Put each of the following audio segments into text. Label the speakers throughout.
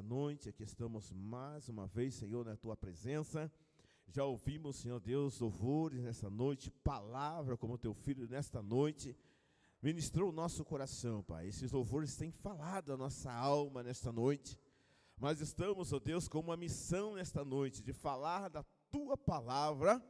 Speaker 1: noite, aqui estamos mais uma vez, Senhor, na Tua presença. Já ouvimos, Senhor Deus, louvores nesta noite, palavra como Teu Filho nesta noite. Ministrou o nosso coração, Pai. Esses louvores têm falado a nossa alma nesta noite. Mas estamos, ó Deus, com uma missão nesta noite, de falar da Tua palavra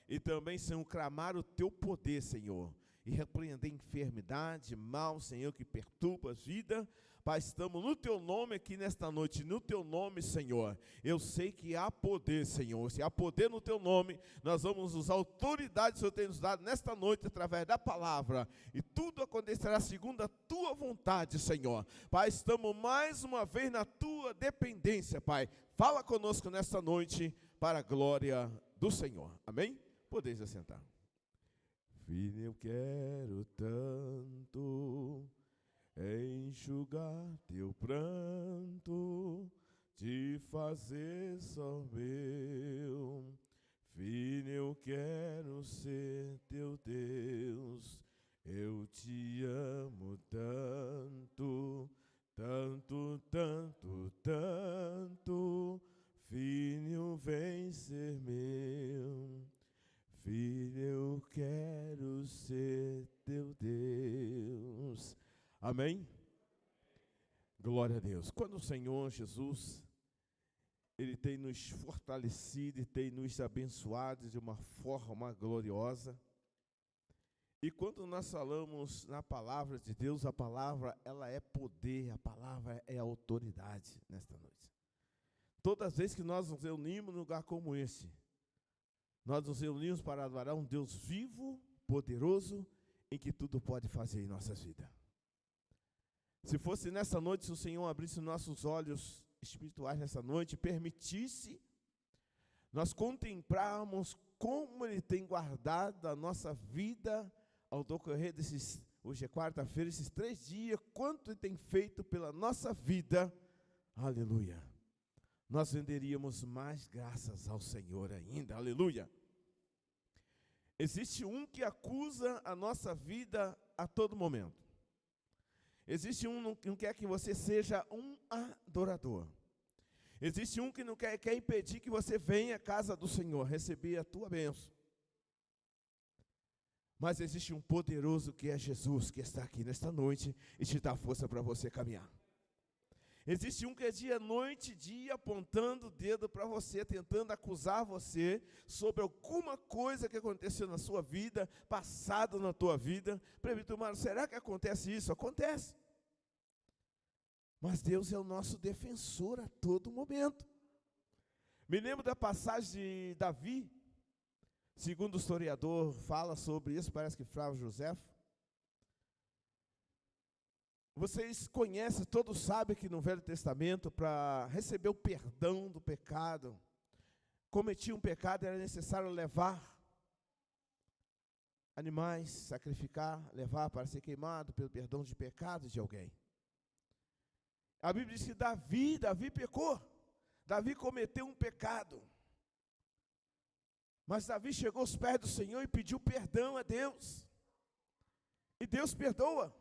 Speaker 1: e também, Senhor, clamar o Teu poder, Senhor. E repreender enfermidade, mal, Senhor, que perturba a vida. Pai, estamos no Teu nome aqui nesta noite, no Teu nome, Senhor. Eu sei que há poder, Senhor. Se há poder no Teu nome, nós vamos usar a autoridade que o Senhor tem nos dado nesta noite, através da palavra. E tudo acontecerá segundo a Tua vontade, Senhor. Pai, estamos mais uma vez na Tua dependência, Pai. Fala conosco nesta noite, para a glória do Senhor. Amém? Podeis assentar. Filho, eu quero tanto enxugar teu pranto, te fazer só meu. Filho, eu quero ser teu Deus, eu te amo tanto, tanto, tanto, tanto. Filho, vem ser meu. Filho, eu quero ser teu Deus. Amém? Glória a Deus. Quando o Senhor Jesus, Ele tem nos fortalecido e tem nos abençoado de uma forma gloriosa. E quando nós falamos na palavra de Deus, a palavra, ela é poder, a palavra é autoridade nesta noite. Todas as vezes que nós nos reunimos num lugar como esse, nós nos reunimos para adorar um Deus vivo, poderoso, em que tudo pode fazer em nossas vidas. Se fosse nessa noite, se o Senhor abrisse nossos olhos espirituais nessa noite, permitisse nós contemplarmos como Ele tem guardado a nossa vida ao decorrer desses, hoje é quarta-feira, esses 3 dias, quanto Ele tem feito pela nossa vida, aleluia. Nós renderíamos mais graças ao Senhor ainda, aleluia. Existe um que acusa a nossa vida a todo momento. Existe um que não quer que você seja um adorador. Existe um que não quer impedir que você venha à casa do Senhor, receber a tua bênção. Mas existe um poderoso que é Jesus, que está aqui nesta noite e te dá força para você caminhar. Existe um que é dia, noite, dia, apontando o dedo para você, tentando acusar você sobre alguma coisa que aconteceu na sua vida, passado na tua vida. Presbítero Mário, será que acontece isso? Acontece. Mas Deus é o nosso defensor a todo momento. Me lembro da passagem de Davi, segundo o historiador fala sobre isso, parece que Flávio Joséfo. Vocês conhecem, todos sabem que no Velho Testamento, para receber o perdão do pecado, cometia um pecado, era necessário levar animais, sacrificar, levar para ser queimado pelo perdão de pecados de alguém. A Bíblia diz que Davi pecou, Davi cometeu um pecado. Mas Davi chegou aos pés do Senhor e pediu perdão a Deus. E Deus perdoa.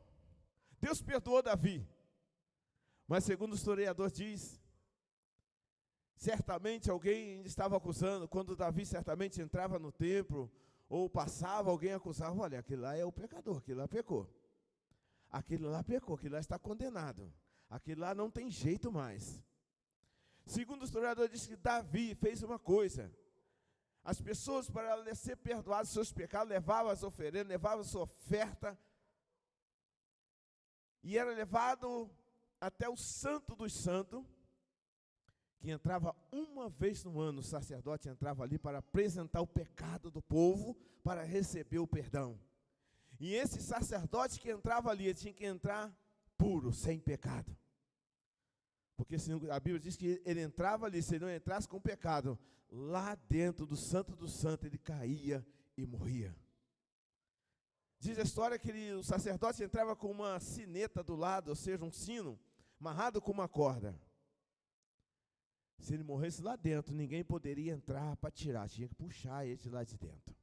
Speaker 1: Deus perdoou Davi, mas segundo o historiador diz, certamente alguém estava acusando, quando Davi certamente entrava no templo, ou passava, alguém acusava, olha, aquele lá é o pecador, aquele lá pecou, aquele lá pecou, aquele lá está condenado, aquele lá não tem jeito mais. Segundo o historiador diz que Davi fez uma coisa, as pessoas para ser perdoadas dos seus pecados, levavam as oferendas, levavam a sua oferta, e era levado até o Santo dos Santos, que entrava uma vez no ano, o sacerdote entrava ali para apresentar o pecado do povo, para receber o perdão. E esse sacerdote que entrava ali, ele tinha que entrar puro, sem pecado. Porque a Bíblia diz que ele entrava ali, se ele não entrasse com pecado, lá dentro do Santo dos Santos, ele caía e morria. Diz a história que o sacerdote entrava com uma sineta do lado, ou seja, um sino, amarrado com uma corda. Se ele morresse lá dentro, ninguém poderia entrar para tirar, tinha que puxar ele de lá de dentro.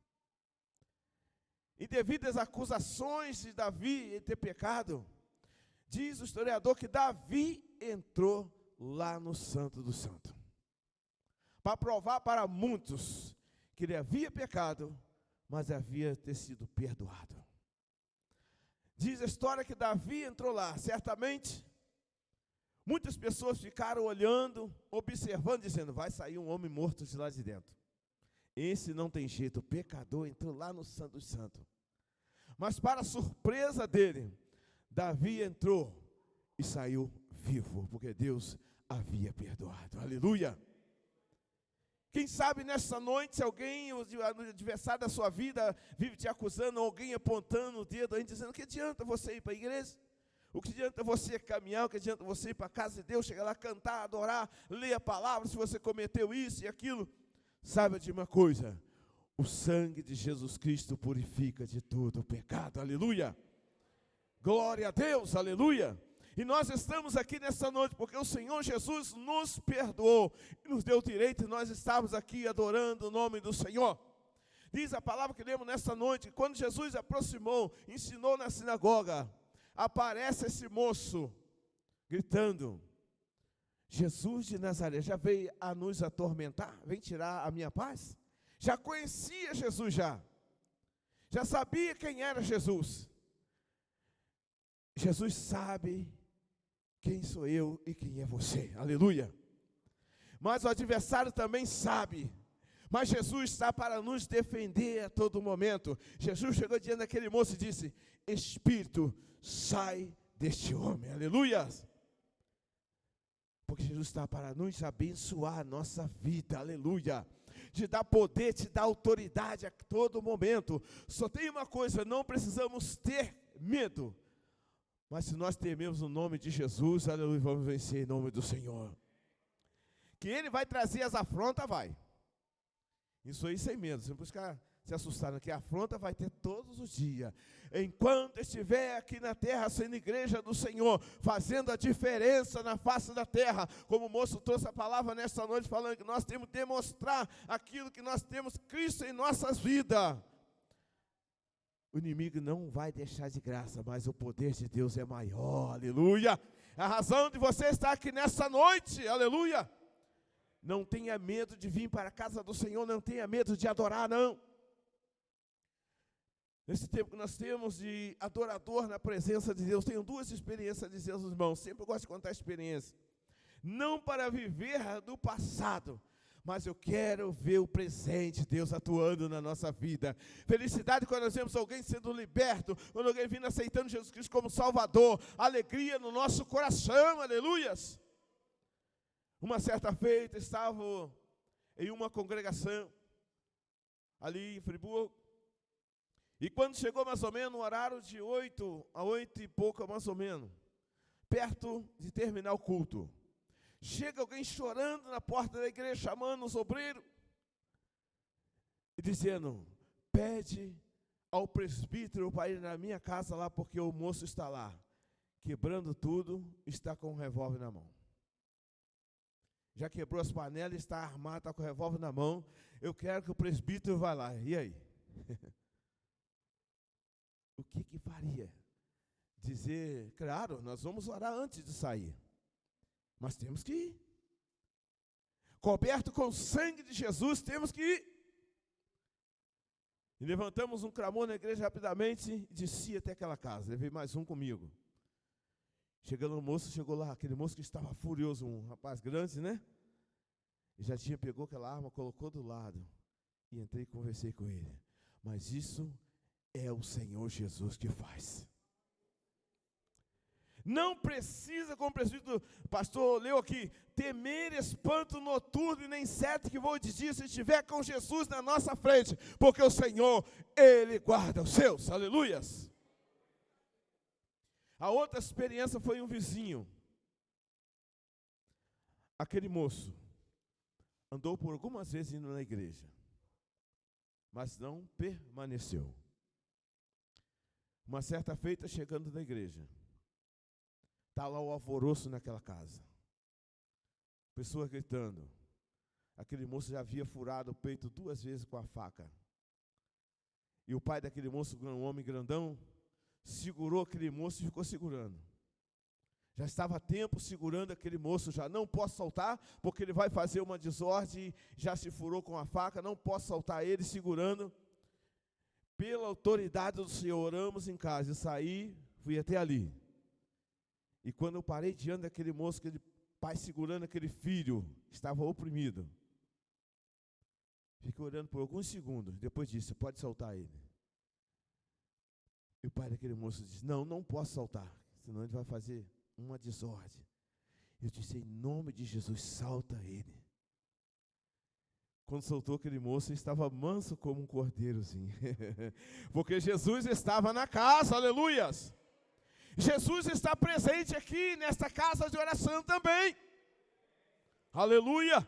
Speaker 1: E devido às acusações de Davi de ter pecado, diz o historiador que Davi entrou lá no Santo do Santo, para provar para muitos que ele havia pecado, mas havia ter sido perdoado. Diz a história que Davi entrou lá, certamente muitas pessoas ficaram olhando, observando, dizendo, vai sair um homem morto de lá de dentro. Esse não tem jeito, o pecador entrou lá no Santo dos Santos. Mas para a surpresa dele, Davi entrou e saiu vivo, porque Deus havia perdoado. Aleluia! Quem sabe nessa noite, se alguém, o adversário da sua vida, vive te acusando, alguém apontando o dedo aí, dizendo, que adianta você ir para a igreja? O que adianta você caminhar? O que adianta você ir para a casa de Deus, chegar lá, cantar, adorar, ler a palavra, se você cometeu isso e aquilo? Saiba de uma coisa, o sangue de Jesus Cristo purifica de todo o pecado, aleluia! Glória a Deus, aleluia! E nós estamos aqui nessa noite porque o Senhor Jesus nos perdoou e nos deu o direito de nós estarmos aqui adorando o nome do Senhor. Diz a palavra que lemos nessa noite, quando Jesus aproximou, ensinou na sinagoga, aparece esse moço gritando, Jesus de Nazaré já veio a nos atormentar, vem tirar a minha paz? Já conhecia Jesus já sabia quem era Jesus. Jesus sabe quem sou eu e quem é você, aleluia. Mas o adversário também sabe, mas Jesus está para nos defender a todo momento. Jesus chegou diante daquele moço e disse, Espírito, sai deste homem, aleluia. Porque Jesus está para nos abençoar a nossa vida, aleluia. Te dar poder, te dar autoridade a todo momento. Só tem uma coisa, não precisamos ter medo. Mas se nós tememos o nome de Jesus, aleluia, vamos vencer em nome do Senhor. Que Ele vai trazer as afrontas, vai. Isso aí sem medo, você não pode ficar se assustando, que a afronta vai ter todos os dias. Enquanto estiver aqui na terra, sendo igreja do Senhor, fazendo a diferença na face da terra, como o moço trouxe a palavra nesta noite, falando que nós temos que demonstrar aquilo que nós temos Cristo em nossas vidas. O inimigo não vai deixar de graça, mas o poder de Deus é maior, aleluia. A razão de você estar aqui nessa noite, aleluia. Não tenha medo de vir para a casa do Senhor, não tenha medo de adorar, não. Nesse tempo que nós temos de adorador na presença de Deus, tenho duas experiências de Deus, irmãos, sempre eu gosto de contar a experiência. Não para viver do passado, mas eu quero ver o presente, Deus atuando na nossa vida. Felicidade quando nós vemos alguém sendo liberto, quando alguém vindo aceitando Jesus Cristo como Salvador, alegria no nosso coração, aleluias. Uma certa feita, estava em uma congregação, ali em Friburgo, e quando chegou mais ou menos no horário de 8 a 8 e pouco, mais ou menos, perto de terminar o culto, chega alguém chorando na porta da igreja, chamando os obreiros, e dizendo, pede ao presbítero para ir na minha casa lá, porque o moço está lá, quebrando tudo, está com um revólver na mão. Já quebrou as panelas, está armado, está com o revólver na mão, eu quero que o presbítero vá lá. E aí? O que faria? Dizer, claro, nós vamos orar antes de sair. Mas temos que ir. Coberto com o sangue de Jesus, temos que ir. E levantamos um clamor na igreja rapidamente e desci até aquela casa. Levei mais um comigo. Chegando o moço, chegou lá, aquele moço que estava furioso, um rapaz grande, né? E já pegou aquela arma, colocou do lado. E entrei e conversei com ele. Mas isso é o Senhor Jesus que faz. Não precisa, como o presbítero, pastor leu aqui, temer espanto noturno e nem sete que voe de dia, se estiver com Jesus na nossa frente, porque o Senhor, Ele guarda os seus, aleluias. A outra experiência foi um vizinho. Aquele moço andou por algumas vezes indo na igreja, mas não permaneceu. Uma certa feita, chegando na igreja, está lá o alvoroço naquela casa. Pessoas gritando. Aquele moço já havia furado o peito 2 vezes com a faca. E o pai daquele moço, um homem grandão, segurou aquele moço e ficou segurando. Já estava há tempo segurando aquele moço, já não posso soltar, porque ele vai fazer uma desordem, já se furou com a faca, não posso soltar ele segurando. Pela autoridade do Senhor, oramos em casa, e saí, fui até ali. E quando eu parei diante daquele moço, aquele pai segurando aquele filho, estava oprimido. Fiquei orando por alguns segundos, depois disse, pode soltar ele. E o pai daquele moço disse, não posso soltar, senão ele vai fazer uma desordem. Eu disse, em nome de Jesus, salta ele. Quando soltou aquele moço, ele estava manso como um cordeirozinho. Porque Jesus estava na casa, aleluias. Jesus está presente aqui, nesta casa de oração também. Aleluia.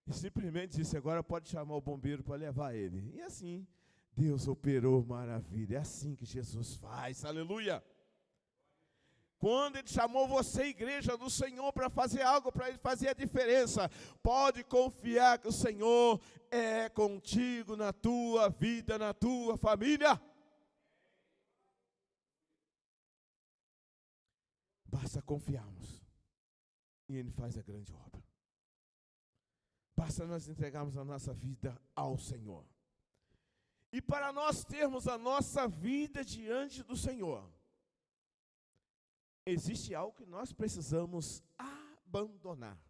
Speaker 1: E simplesmente disse, agora pode chamar o bombeiro para levar ele. E assim, Deus operou maravilha. É assim que Jesus faz, aleluia. Quando Ele chamou você, igreja do Senhor, para fazer algo, para Ele fazer a diferença, pode confiar que o Senhor é contigo na tua vida, na tua família. Basta confiarmos e Ele faz a grande obra. Basta nós entregarmos a nossa vida ao Senhor. E para nós termos a nossa vida diante do Senhor, existe algo que nós precisamos abandonar.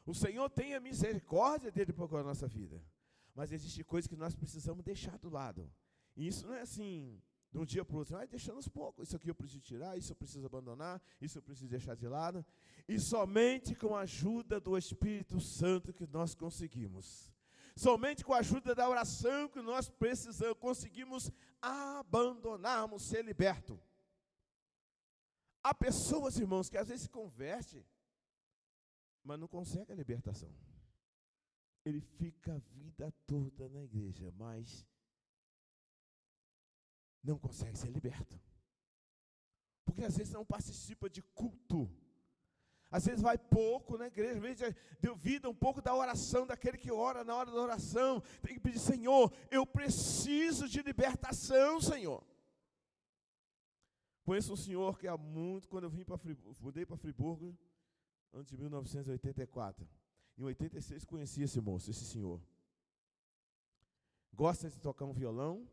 Speaker 1: O Senhor tem a misericórdia dele para com a nossa vida, mas existe coisas que nós precisamos deixar do lado. E isso não é assim, de um dia para o outro, vai deixando aos poucos. Isso aqui eu preciso tirar, isso eu preciso abandonar, isso eu preciso deixar de lado. E somente com a ajuda do Espírito Santo que nós conseguimos. Somente com a ajuda da oração que nós precisamos, conseguimos abandonarmos, ser libertos. Há pessoas, irmãos, que às vezes se convertem, mas não conseguem a libertação. Ele fica a vida toda na igreja, mas não consegue ser liberto. Porque às vezes não participa de culto. Às vezes vai pouco na igreja, às vezes duvida um pouco da oração, daquele que ora na hora da oração. Tem que pedir, Senhor, eu preciso de libertação, Senhor. Conheço um senhor que há muito, quando eu mudei para Friburgo, antes de 1984. Em 86 conheci esse moço, esse senhor. Gosta de tocar um violão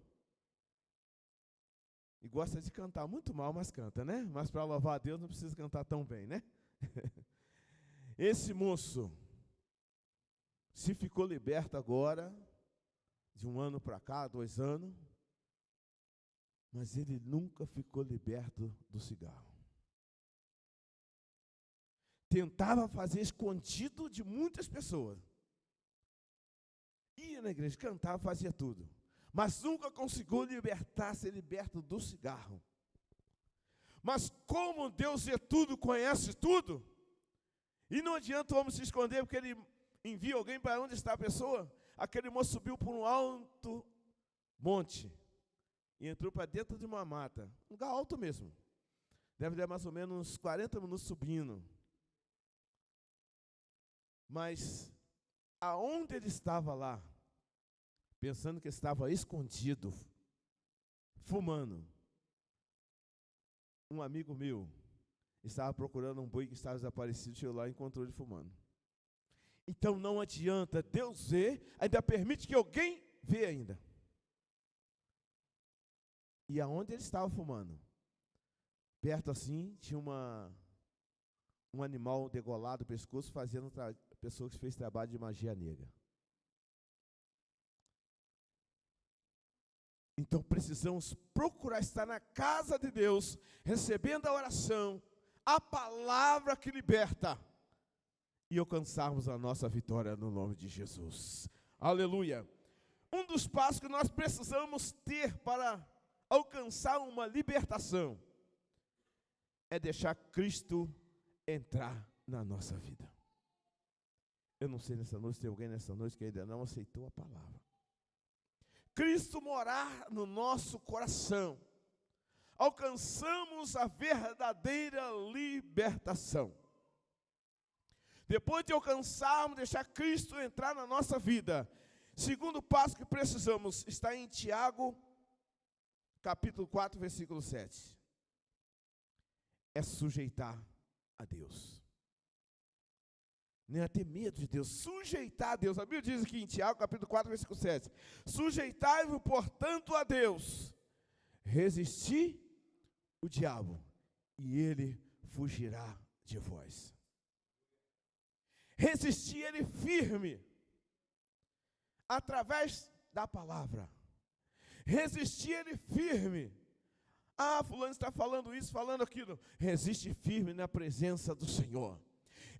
Speaker 1: e gosta de cantar muito mal, mas canta, né? Mas para louvar a Deus não precisa cantar tão bem, né? Esse moço se ficou liberto agora, de um ano para cá, 2 anos, mas ele nunca ficou liberto do cigarro. Tentava fazer escondido de muitas pessoas. Ia na igreja, cantava, fazia tudo. Mas nunca conseguiu ser liberto do cigarro. Mas como Deus vê tudo, conhece tudo, e não adianta o homem se esconder, porque Ele envia alguém para onde está a pessoa. Aquele moço subiu por um alto monte e entrou para dentro de uma mata, um lugar alto mesmo. Deve dar mais ou menos uns 40 minutos subindo. Mas aonde ele estava lá, pensando que estava escondido, fumando, um amigo meu estava procurando um boi que estava desaparecido, chegou lá e encontrou ele fumando. Então não adianta, Deus vê, ainda permite que alguém vê ainda. E aonde ele estava fumando? Perto assim, tinha um animal degolado no pescoço, fazendo pessoa que fez trabalho de magia negra. Então precisamos procurar estar na casa de Deus, recebendo a oração, a palavra que liberta, e alcançarmos a nossa vitória no nome de Jesus. Aleluia. Um dos passos que nós precisamos ter para alcançar uma libertação é deixar Cristo entrar na nossa vida. Eu não sei nessa noite, tem alguém nessa noite que ainda não aceitou a palavra. Cristo morar no nosso coração, alcançamos a verdadeira libertação. Depois de alcançarmos, deixar Cristo entrar na nossa vida, segundo passo que precisamos está em Tiago, capítulo 4, versículo 7. é sujeitar a Deus. Nem é ter medo de Deus, sujeitar a Deus. A Bíblia diz aqui em Tiago, capítulo 4, versículo 7. Sujeitai-vos, portanto, a Deus. Resisti o diabo, e ele fugirá de vós. Resistir ele firme, através da palavra. Resistir ele firme. Ah, fulano está falando isso, falando aquilo. Resiste firme na presença do Senhor.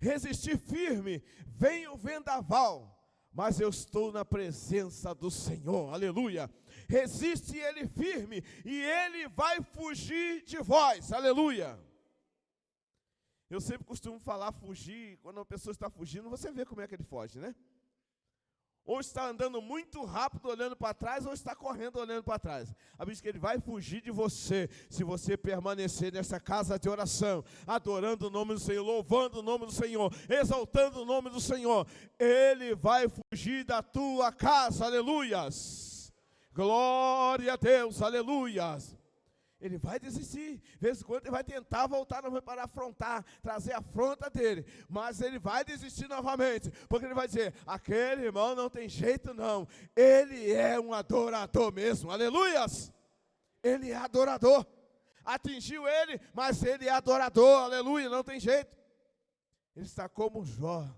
Speaker 1: Resistir firme, vem o vendaval, mas eu estou na presença do Senhor, aleluia. Resiste ele firme, e ele vai fugir de vós, aleluia. Eu sempre costumo falar fugir, quando uma pessoa está fugindo, você vê como é que ele foge, né? Ou está andando muito rápido olhando para trás, ou está correndo olhando para trás. A Bíblia diz que ele vai fugir de você, se você permanecer nessa casa de oração, adorando o nome do Senhor, louvando o nome do Senhor, exaltando o nome do Senhor. Ele vai fugir da tua casa, aleluias. Glória a Deus, aleluias. Ele vai desistir, de vez em quando ele vai tentar voltar para afrontar, trazer a afronta dele, mas ele vai desistir novamente, porque ele vai dizer, aquele irmão não tem jeito não, ele é um adorador mesmo, aleluias, ele é adorador, atingiu ele, mas ele é adorador, aleluia, não tem jeito, ele está como Jó,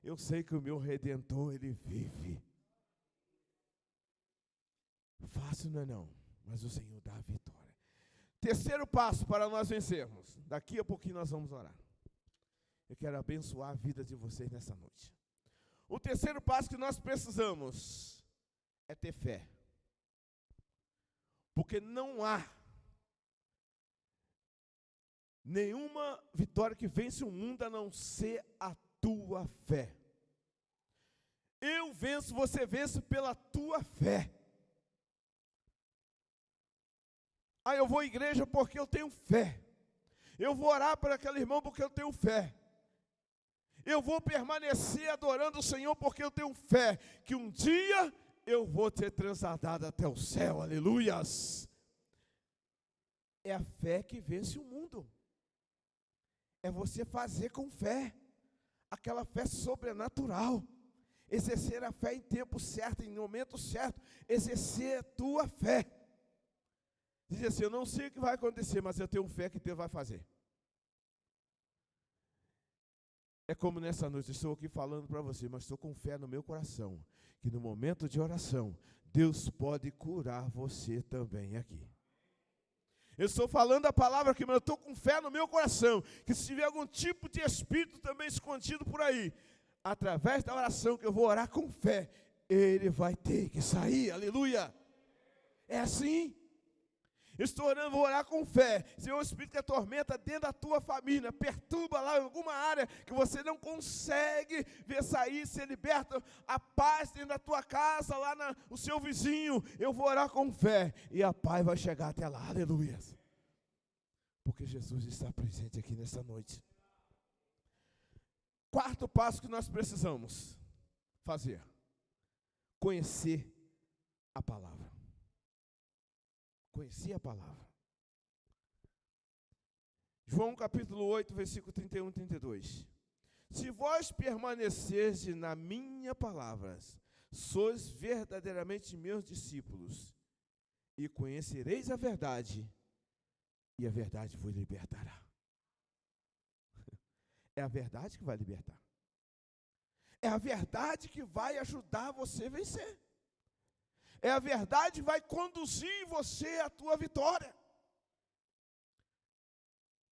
Speaker 1: eu sei que o meu Redentor, ele vive, fácil não é não, mas o Senhor dá a vitória. Terceiro passo para nós vencermos. Daqui a pouquinho nós vamos orar. Eu quero abençoar a vida de vocês nessa noite. O terceiro passo que nós precisamos é ter fé. Porque não há nenhuma vitória que vence o mundo a não ser a tua fé. Eu venço, você vence pela tua fé. Ah, eu vou à igreja porque eu tenho fé. Eu vou orar para aquele irmão porque eu tenho fé. Eu vou permanecer adorando o Senhor porque eu tenho fé que um dia eu vou ser transladado até o céu, aleluias. É a fé que vence o mundo. É você fazer com fé, aquela fé sobrenatural. Exercer a fé em tempo certo, em momento certo, exercer a tua fé. Diz assim, eu não sei o que vai acontecer, mas eu tenho fé que Deus vai fazer. É como nessa noite, eu estou aqui falando para você, mas estou com fé no meu coração, que no momento de oração, Deus pode curar você também aqui. Eu estou falando a palavra aqui, mas eu estou com fé no meu coração, que se tiver algum tipo de espírito também escondido por aí, através da oração que eu vou orar com fé, ele vai ter que sair, aleluia. É assim. Eu estou orando, vou orar com fé. Se é um espírito que atormenta dentro da tua família, perturba lá em alguma área que você não consegue ver sair, ser liberto, a paz dentro da tua casa, lá no seu vizinho, eu vou orar com fé e a paz vai chegar até lá, aleluia. Porque Jesus está presente aqui nessa noite. Quarto passo que nós precisamos fazer: conhecer a palavra. Conhecer a palavra. João capítulo 8, versículo 31 e 32. Se vós permanecerdes na minha palavra, sois verdadeiramente meus discípulos, e conhecereis a verdade, e a verdade vos libertará. É a verdade que vai libertar. É a verdade que vai ajudar você a vencer. É a verdade que vai conduzir você à tua vitória.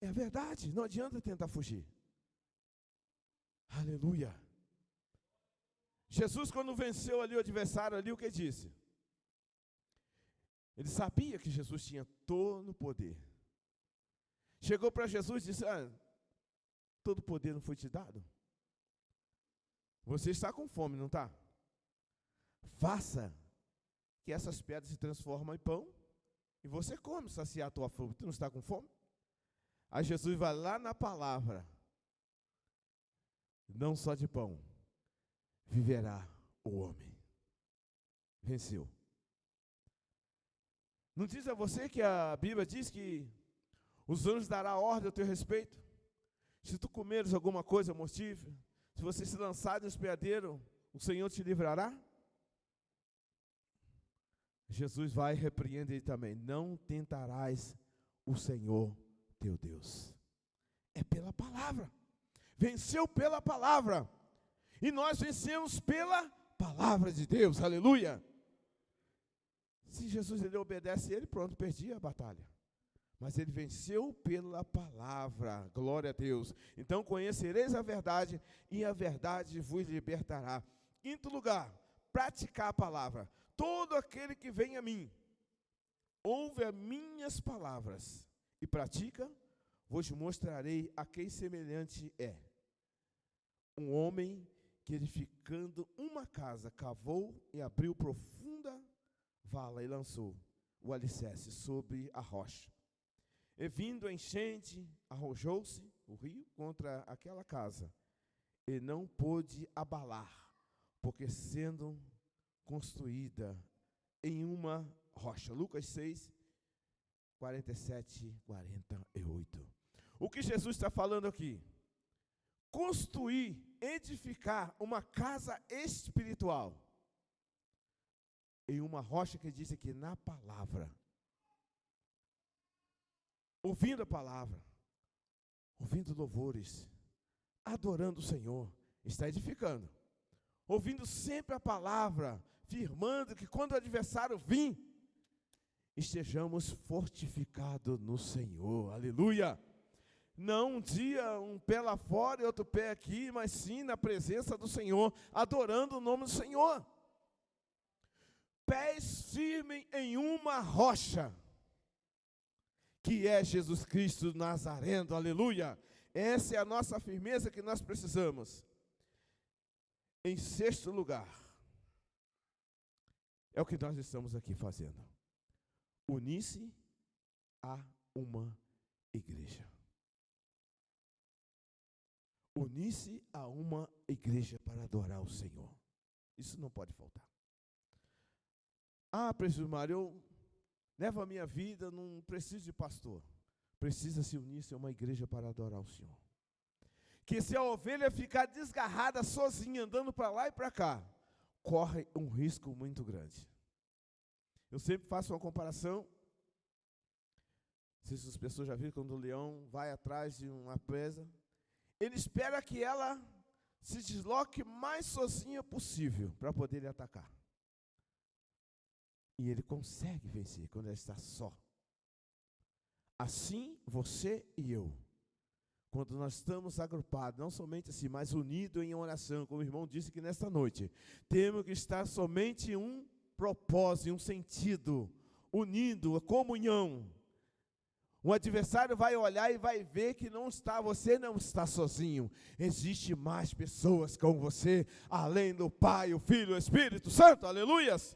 Speaker 1: É a verdade, não adianta tentar fugir. Aleluia. Jesus, quando venceu ali o adversário, ali o que disse? Ele sabia que Jesus tinha todo o poder. Chegou para Jesus e disse, todo o poder não foi te dado? Você está com fome, não está? Faça que essas pedras se transformem em pão, e você come, saciar a tua fome. Tu não está com fome? Aí Jesus vai lá na palavra, não só de pão, viverá o homem. Venceu. Não diz a você que a Bíblia diz que Os anjos darão ordem a teu respeito. Se tu comeres alguma coisa mortífera, se você se lançar no espeadeiro, o Senhor te livrará? Jesus vai repreender ele também. Não tentarás o Senhor teu Deus. É pela palavra. Venceu pela palavra. E nós vencemos pela palavra de Deus. Aleluia. Se Jesus ele obedece ele, pronto, perdi a batalha. Mas ele venceu pela palavra. Glória a Deus. Então conhecereis a verdade e a verdade vos libertará. Quinto lugar, praticar a palavra. Todo aquele que vem a mim, ouve as minhas palavras e pratica, vos mostrarei a quem semelhante é. Um homem que edificando uma casa, cavou e abriu profunda vala e lançou o alicerce sobre a rocha. E vindo a enchente, arrojou-se o rio contra aquela casa, e não pôde abalar, porque sendo construída em uma rocha. Lucas 6, 47, 48. O que Jesus está falando aqui? Construir, edificar uma casa espiritual em uma rocha que diz aqui na palavra. Ouvindo a palavra, ouvindo louvores, adorando o Senhor, está edificando. Ouvindo sempre a palavra, firmando que quando o adversário vir, estejamos fortificados no Senhor. Aleluia! Não um dia um pé lá fora e outro pé aqui, mas sim na presença do Senhor, adorando o nome do Senhor. Pés firmes em uma rocha, que é Jesus Cristo Nazareno, aleluia. Essa é a nossa firmeza que nós precisamos. Em sexto lugar, é o que nós estamos aqui fazendo. Unir-se a uma igreja. Unir-se a uma igreja para adorar o Senhor. Isso não pode faltar. Ah, presbítero Mário, eu levo a minha vida, não preciso de pastor. Precisa se unir-se a uma igreja para adorar o Senhor. Que se a ovelha ficar desgarrada sozinha, andando para lá e para cá, corre um risco muito grande. Eu sempre faço uma comparação. Não sei se as pessoas já viram, quando o leão vai atrás de uma presa, ele espera que ela se desloque mais sozinha possível para poder lhe atacar. E ele consegue vencer quando ela está só. Assim, você e eu, quando nós estamos agrupados, não somente assim, mas unidos em oração, como o irmão disse aqui nesta noite, temos que estar somente em um propósito, em um sentido, unindo, a comunhão. O adversário vai olhar e vai ver que você não está sozinho. Existe mais pessoas com você, além do Pai, o Filho e o Espírito Santo, aleluias.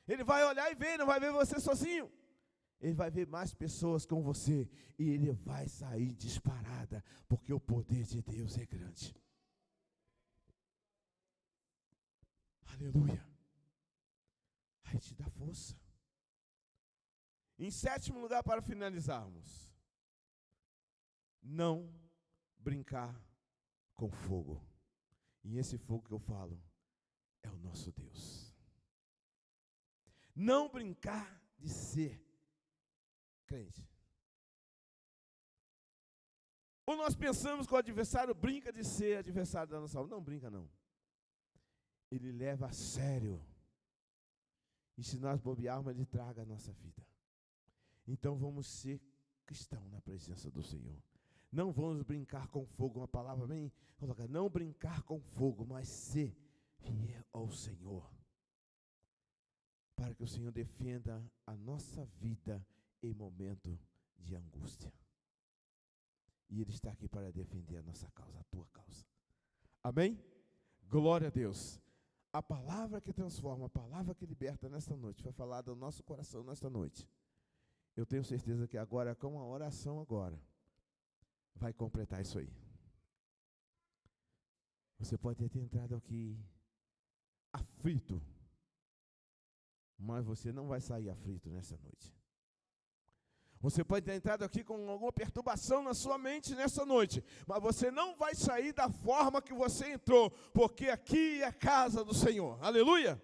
Speaker 1: Ele vai olhar e ver, não vai ver você sozinho. Ele vai ver mais pessoas com você e ele vai sair disparada, porque o poder de Deus é grande. Aleluia. Aí te dá força. Em sétimo lugar, para finalizarmos, não brincar com fogo. E esse fogo que eu falo é o nosso Deus. Não brincar de ser crente. Ou nós pensamos que o adversário brinca de ser adversário da nossa alma. Não brinca, não. Ele leva a sério. E se nós bobearmos, ele traga a nossa vida. Então vamos ser cristãos na presença do Senhor. Não vamos brincar com fogo, uma palavra bem colocada. Não brincar com fogo, mas ser fiel ao Senhor. Para que o Senhor defenda a nossa vida em momento de angústia. E Ele está aqui para defender a nossa causa, a tua causa. Amém? Glória a Deus. A palavra que transforma, a palavra que liberta nesta noite, foi falada no nosso coração nesta noite. Eu tenho certeza que agora, com a oração agora, vai completar isso aí. Você pode ter entrado aqui aflito, mas você não vai sair aflito nessa noite. Você pode ter entrado aqui com alguma perturbação na sua mente nessa noite, mas você não vai sair da forma que você entrou, porque aqui é a casa do Senhor. Aleluia!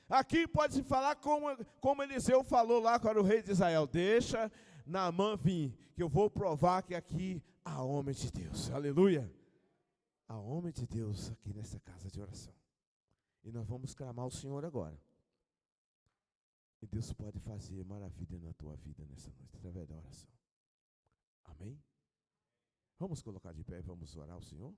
Speaker 1: Aqui pode se falar como Eliseu falou lá para o rei de Israel: deixa Naamã vir, que eu vou provar que aqui há homem de Deus. Aleluia! Há homem de Deus aqui nessa casa de oração. E nós vamos clamar ao Senhor agora. E Deus pode fazer maravilha na tua vida nessa noite, através da oração. Amém? Vamos colocar de pé e vamos orar ao Senhor?